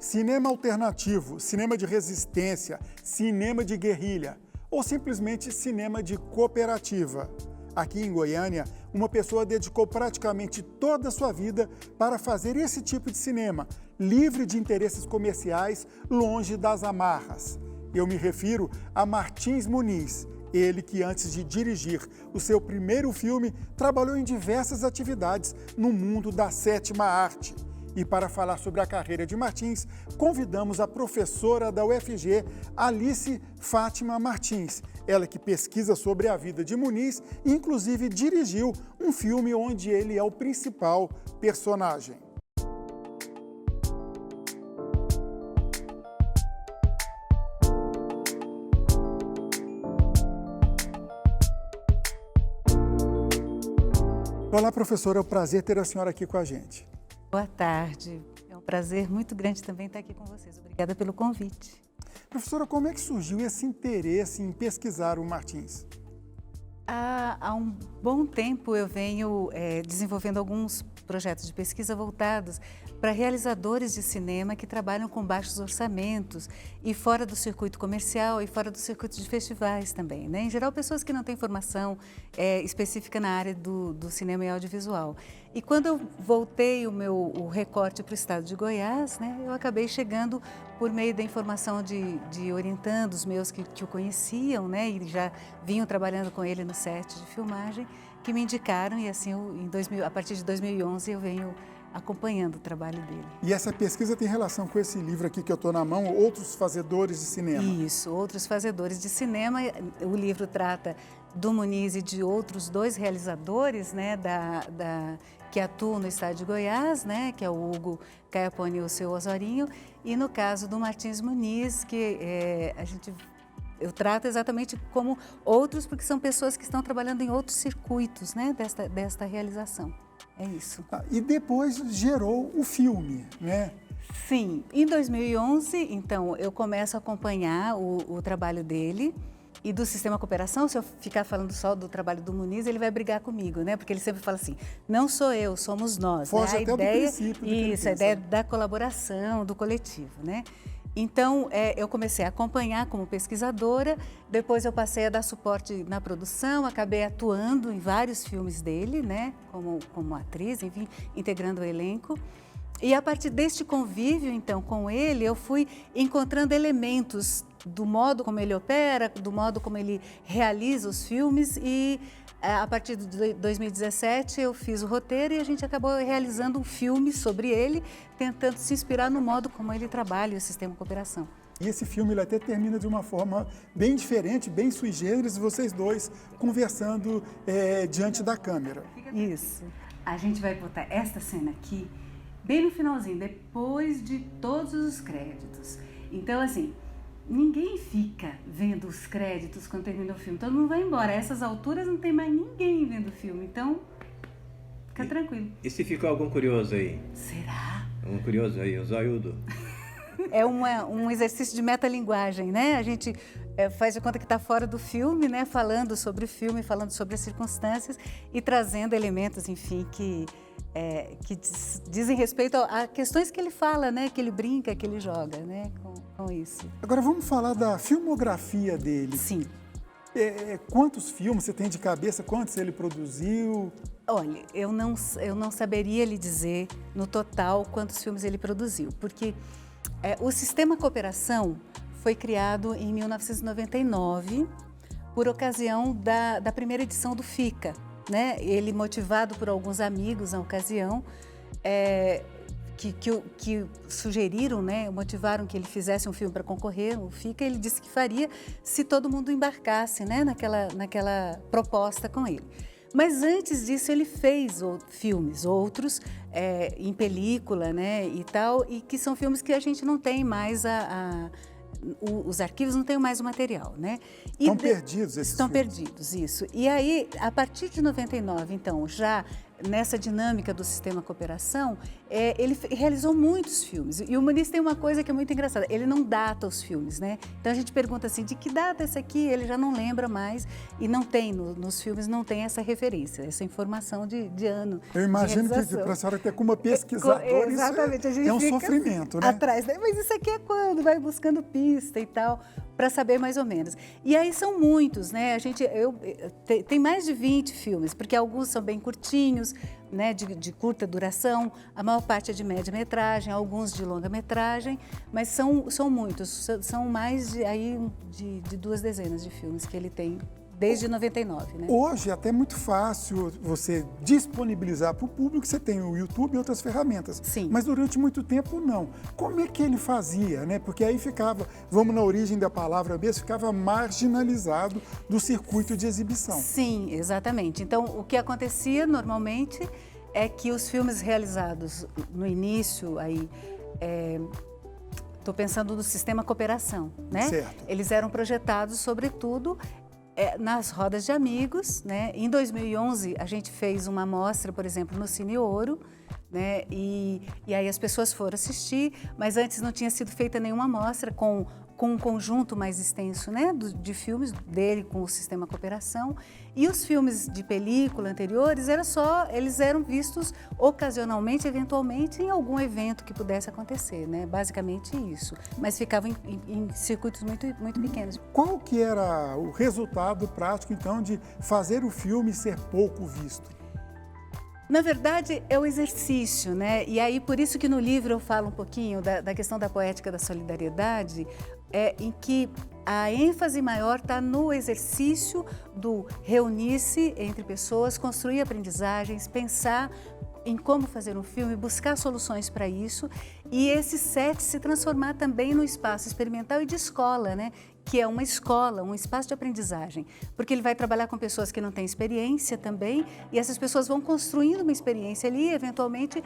cinema alternativo, cinema de resistência, cinema de guerrilha ou simplesmente cinema de cooperativa. Aqui em Goiânia, uma pessoa dedicou praticamente toda a sua vida para fazer esse tipo de cinema, livre de interesses comerciais, longe das amarras. Eu me refiro a Martins Muniz, ele que antes de dirigir o seu primeiro filme, trabalhou em diversas atividades no mundo da sétima arte. E para falar sobre a carreira de Martins, convidamos a professora da UFG, Alice Fátima Martins. Ela que pesquisa sobre a vida de Muniz e inclusive dirigiu um filme onde ele é o principal personagem. Olá, professora, é um prazer ter a senhora aqui com a gente. Boa tarde, é um prazer muito grande também estar aqui com vocês. Obrigada pelo convite. Professora, como é que surgiu esse interesse em pesquisar o Martins? Há um bom tempo eu venho desenvolvendo alguns projetos de pesquisa voltados para realizadores de cinema que trabalham com baixos orçamentos e fora do circuito comercial e fora do circuito de festivais também, né? Em geral, pessoas que não têm formação específica na área do cinema e audiovisual. E quando eu voltei o recorte para o estado de Goiás, né, eu acabei chegando por meio da informação de orientandos meus que o conheciam, né, e já vinham trabalhando com ele no set de filmagem, que me indicaram e assim, a partir de 2011 eu venho acompanhando o trabalho dele. E essa pesquisa tem relação com esse livro aqui que eu estou na mão, Outros Fazedores de Cinema. Isso, Outros Fazedores de Cinema. O livro trata do Muniz e de outros dois realizadores, né, que atuam no estado de Goiás, né, que é o Hugo Caiapone e o seu Osorinho, e no caso do Martins Muniz, que eu trato exatamente como outros, porque são pessoas que estão trabalhando em outros circuitos, né, desta realização. É isso. E depois gerou o filme, né? Sim. Em 2011, então, eu começo a acompanhar o trabalho dele e do Sistema Cooperação. Se eu ficar falando só do trabalho do Muniz, ele vai brigar comigo, né? Porque ele sempre fala assim, não sou eu, somos nós. Foge né? até do princípio. Isso, a ideia da colaboração, do coletivo, né? Então, eu comecei a acompanhar como pesquisadora, depois eu passei a dar suporte na produção, acabei atuando em vários filmes dele, né, como atriz, enfim, integrando o elenco. E a partir deste convívio, então, com ele, eu fui encontrando elementos do modo como ele opera, do modo como ele realiza os filmes e a partir de 2017 eu fiz o roteiro e a gente acabou realizando um filme sobre ele, tentando se inspirar no modo como ele trabalha o Sistema Cooperação. E esse filme ele até termina de uma forma bem diferente, bem sui generis, vocês dois conversando diante da câmera. Isso. A gente vai botar esta cena aqui bem no finalzinho, depois de todos os créditos. Então, assim, ninguém fica vendo os créditos quando termina o filme. Todo mundo vai embora. A essas alturas não tem mais ninguém vendo o filme. Então, fica tranquilo. E se ficou algum curioso aí? Será? Um curioso aí, o zoiudo. É um exercício de metalinguagem, né? A gente faz de conta que está fora do filme, né? Falando sobre o filme, falando sobre as circunstâncias e trazendo elementos, enfim, que dizem respeito a questões que ele fala, né? Que ele brinca, que ele joga, né? Com isso. Agora vamos falar da filmografia dele. Sim. Quantos filmes você tem de cabeça? Quantos ele produziu? Olha, eu não saberia lhe dizer no total quantos filmes ele produziu, porque o Sistema Cooperação foi criado em 1999 por ocasião da primeira edição do FICA, né? Ele, motivado por alguns amigos na ocasião, que sugeriram, né, motivaram que ele fizesse um filme para concorrer, o FICA, ele disse que faria se todo mundo embarcasse, né, naquela proposta com ele. Mas antes disso ele fez filmes, outros em película, né, e tal, e que são filmes que a gente não tem mais os arquivos não têm mais o material, né? Estão perdidos esses Estão filmes. perdidos, isso. E aí, a partir de 99, então, já nessa dinâmica do sistema cooperação, ele realizou muitos filmes. E o Muniz tem uma coisa que é muito engraçada, ele não data os filmes, né? Então a gente pergunta assim, de que data esse aqui? Ele já não lembra mais e não tem, nos filmes não tem essa referência, essa informação de ano. Eu imagino que para a senhora ter como pesquisadora, exatamente, isso é um sofrimento, né? Atrás, né? Mas isso aqui é quando? Vai buscando pista e tal, para saber mais ou menos. E aí são muitos, né? Tem mais de 20 filmes, porque alguns são bem curtinhos, né, de curta duração, a maior parte é de média-metragem, alguns de longa-metragem, mas são muitos, são mais de 2 dezenas de filmes que ele tem desde 99, né? Hoje é até muito fácil você disponibilizar para o público, você tem o YouTube e outras ferramentas. Sim. Mas durante muito tempo não. Como é que ele fazia, né? Porque aí ficava, vamos na origem da palavra mesmo, ficava marginalizado do circuito de exibição. Sim, exatamente. Então, o que acontecia normalmente é que os filmes realizados no início, estou pensando no sistema cooperação, né? Certo. Eles eram projetados, sobretudo, nas rodas de amigos, né? Em 2011, a gente fez uma mostra, por exemplo, no Cine Ouro, né? E aí as pessoas foram assistir, mas antes não tinha sido feita nenhuma mostra com um conjunto mais extenso, né, de filmes dele com o sistema cooperação. E os filmes de película anteriores, eles eram vistos ocasionalmente, eventualmente, em algum evento que pudesse acontecer, né? Basicamente isso. Mas ficavam em circuitos muito, muito pequenos. Qual que era o resultado prático, então, de fazer o filme ser pouco visto? Na verdade, é o exercício, né? E aí, por isso que no livro eu falo um pouquinho da questão da poética da solidariedade, em que a ênfase maior está no exercício do reunir-se entre pessoas, construir aprendizagens, pensar em como fazer um filme, buscar soluções para isso, e esse set se transformar também no espaço experimental e de escola, né? Que é uma escola, um espaço de aprendizagem, porque ele vai trabalhar com pessoas que não têm experiência também, e essas pessoas vão construindo uma experiência ali e, eventualmente,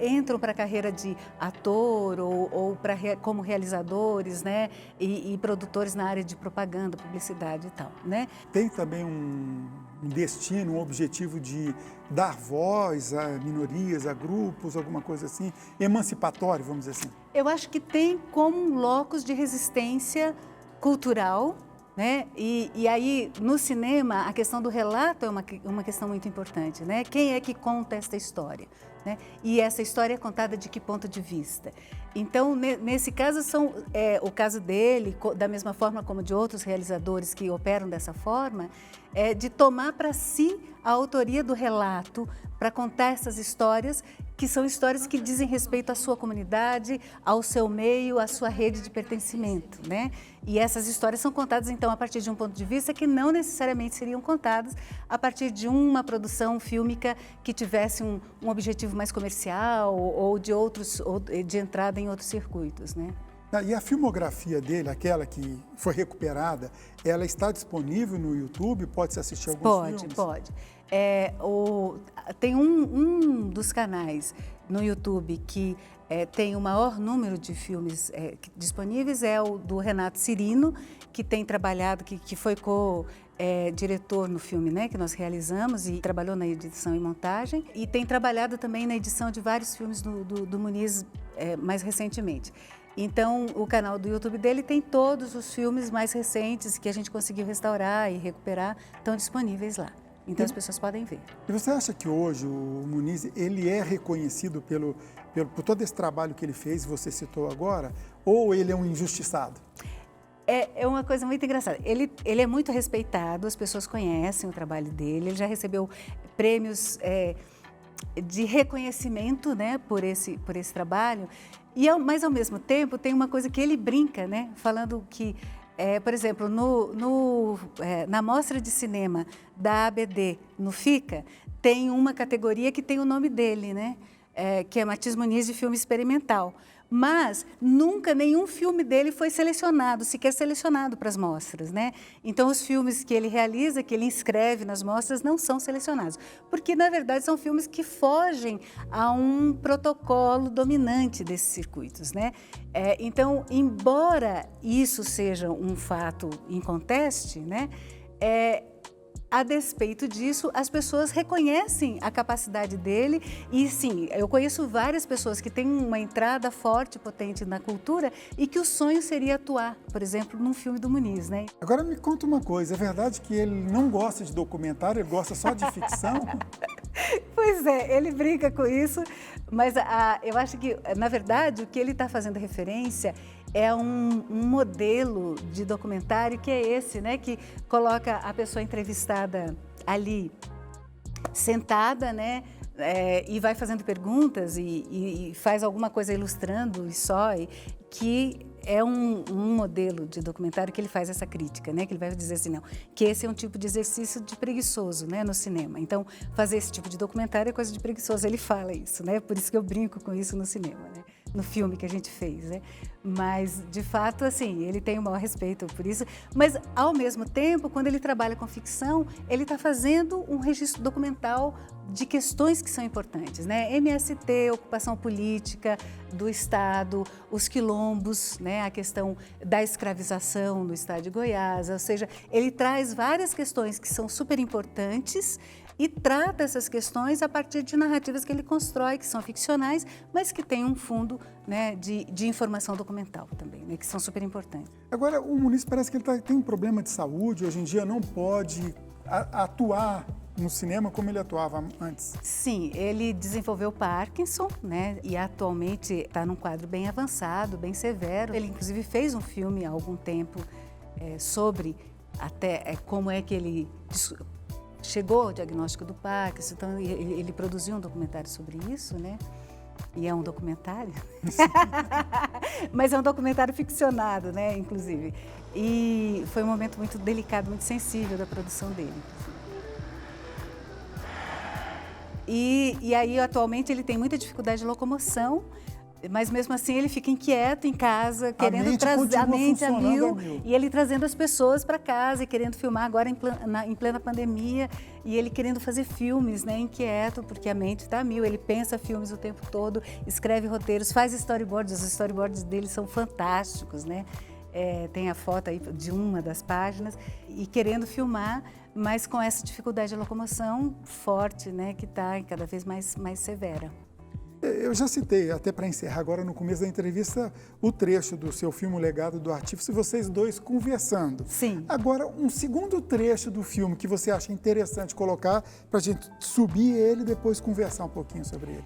entram para a carreira de ator ou como realizadores, né? E produtores na área de propaganda, publicidade e tal, né? Tem também um destino, um objetivo de dar voz a minorias, a grupos, alguma coisa assim, emancipatório, vamos dizer assim? Eu acho que tem como um locus de resistência cultural, né? E aí, no cinema, a questão do relato é uma questão muito importante, né? Quem é que conta esta história, né? E essa história é contada de que ponto de vista? Então, nesse caso, o caso dele, da mesma forma como de outros realizadores que operam dessa forma, é de tomar para si a autoria do relato, para contar essas histórias, que são histórias que dizem respeito à sua comunidade, ao seu meio, à sua rede de pertencimento, né? E essas histórias são contadas, então, a partir de um ponto de vista que não necessariamente seriam contadas a partir de uma produção fílmica que tivesse um objetivo mais comercial ou de entrada em outros circuitos, né? E a filmografia dele, aquela que foi recuperada, ela está disponível no YouTube? Pode-se assistir alguns filmes? Pode. Tem um dos canais no YouTube que tem o maior número de filmes disponíveis, é o do Renato Cirino, que tem trabalhado, que foi diretor no filme, né, que nós realizamos, e trabalhou na edição e montagem, e tem trabalhado também na edição de vários filmes do Muniz mais recentemente. Então, o canal do YouTube dele tem todos os filmes mais recentes que a gente conseguiu restaurar e recuperar, estão disponíveis lá. Então, as pessoas podem ver. E você acha que hoje o Muniz, ele é reconhecido por todo esse trabalho que ele fez, você citou agora, ou ele é um injustiçado? É uma coisa muito engraçada. Ele é muito respeitado, as pessoas conhecem o trabalho dele, ele já recebeu prêmios de reconhecimento, né, por esse trabalho, mas ao mesmo tempo tem uma coisa que ele brinca, né, falando que, por exemplo, na mostra de cinema da ABD, no FICA, tem uma categoria que tem o nome dele, né, que é Matias Muniz de Filme Experimental. Mas nunca nenhum filme dele foi sequer selecionado para as mostras, né? Então, os filmes que ele realiza, que ele inscreve nas mostras, não são selecionados, porque, na verdade, são filmes que fogem a um protocolo dominante desses circuitos, né? Então, embora isso seja um fato inconteste, né? A despeito disso, as pessoas reconhecem a capacidade dele e, sim, eu conheço várias pessoas que têm uma entrada forte, potente na cultura e que o sonho seria atuar, por exemplo, num filme do Muniz, né? Agora me conta uma coisa, é verdade que ele não gosta de documentário, ele gosta só de ficção? Pois é, ele brinca com isso, mas eu acho que, na verdade, o que ele está fazendo referência é um modelo de documentário que é esse, né? Que coloca a pessoa entrevistada ali, sentada, né? E vai fazendo perguntas e faz alguma coisa ilustrando e só, que é um modelo de documentário que ele faz essa crítica, né? Que ele vai dizer assim, não, que esse é um tipo de exercício de preguiçoso, né? No cinema. Então, fazer esse tipo de documentário é coisa de preguiçoso. Ele fala isso, né? Por isso que eu brinco com isso no cinema, né? No filme que a gente fez, né? Mas, de fato, assim, ele tem o maior respeito por isso. Mas, ao mesmo tempo, quando ele trabalha com ficção, ele está fazendo um registro documental de questões que são importantes, né? MST, ocupação política do Estado, os quilombos, né? A questão da escravização no Estado de Goiás, ou seja, ele traz várias questões que são super importantes e trata essas questões a partir de narrativas que ele constrói, que são ficcionais, mas que têm um fundo, né, de informação documental também, né, que são super importantes. Agora, o Muniz parece que ele tem um problema de saúde, hoje em dia não pode atuar no cinema como ele atuava antes. Sim, ele desenvolveu Parkinson, né, e atualmente está num quadro bem avançado, bem severo. Ele, inclusive, fez um filme há algum tempo sobre até como é que ele chegou ao diagnóstico do Parkinson, então ele produziu um documentário sobre isso, né? E é um documentário, mas é um documentário ficcionado, né? Inclusive. E foi um momento muito delicado, muito sensível da produção dele. E aí, atualmente, ele tem muita dificuldade de locomoção, mas mesmo assim ele fica inquieto em casa, querendo trazer a mente a mil, e ele trazendo as pessoas para casa e querendo filmar agora em plena pandemia, e ele querendo fazer filmes, né, inquieto, porque a mente está a mil, ele pensa filmes o tempo todo, escreve roteiros, faz storyboards, os storyboards dele são fantásticos, né? Tem a foto aí de uma das páginas, e querendo filmar, mas com essa dificuldade de locomoção forte, né, que está cada vez mais severa. Eu já citei, até para encerrar agora no começo da entrevista, o trecho do seu filme O Legado do Artífice, vocês dois conversando. Sim. Agora, um segundo trecho do filme que você acha interessante colocar para a gente subir ele e depois conversar um pouquinho sobre ele.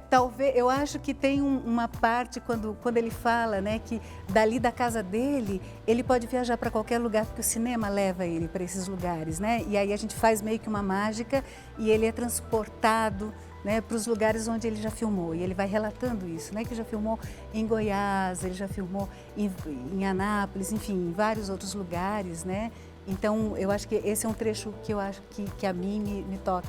Talvez, eu acho que tem uma parte quando ele fala, né, que dali da casa dele, ele pode viajar para qualquer lugar, porque o cinema leva ele para esses lugares, né? E aí a gente faz meio que uma mágica e ele é transportado, né, para os lugares onde ele já filmou, e ele vai relatando isso, né, que já filmou em Goiás, ele já filmou em Anápolis, enfim, em vários outros lugares, né? Então, eu acho que esse é um trecho que eu acho que a mim me toca.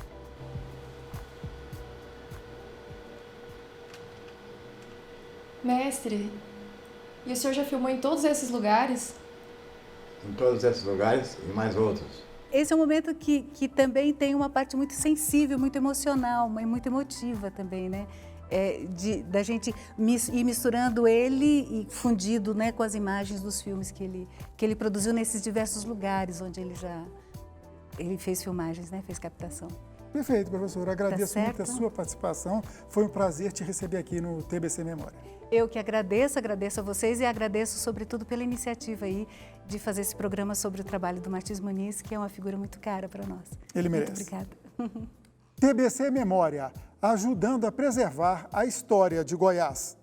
Mestre, e o senhor já filmou em todos esses lugares? Em todos esses lugares e mais outros. Esse é um momento que também tem uma parte muito sensível, muito emocional, muito emotiva também, né? Da gente ir misturando ele e fundido, né, com as imagens dos filmes que ele produziu nesses diversos lugares onde ele fez filmagens, né, fez captação. Perfeito, professor. Agradeço muito a sua participação. Foi um prazer te receber aqui no TBC Memória. Eu que agradeço a vocês e agradeço, sobretudo, pela iniciativa aí de fazer esse programa sobre o trabalho do Martins Muniz, que é uma figura muito cara para nós. Ele merece. Muito obrigada. TBC Memória, ajudando a preservar a história de Goiás.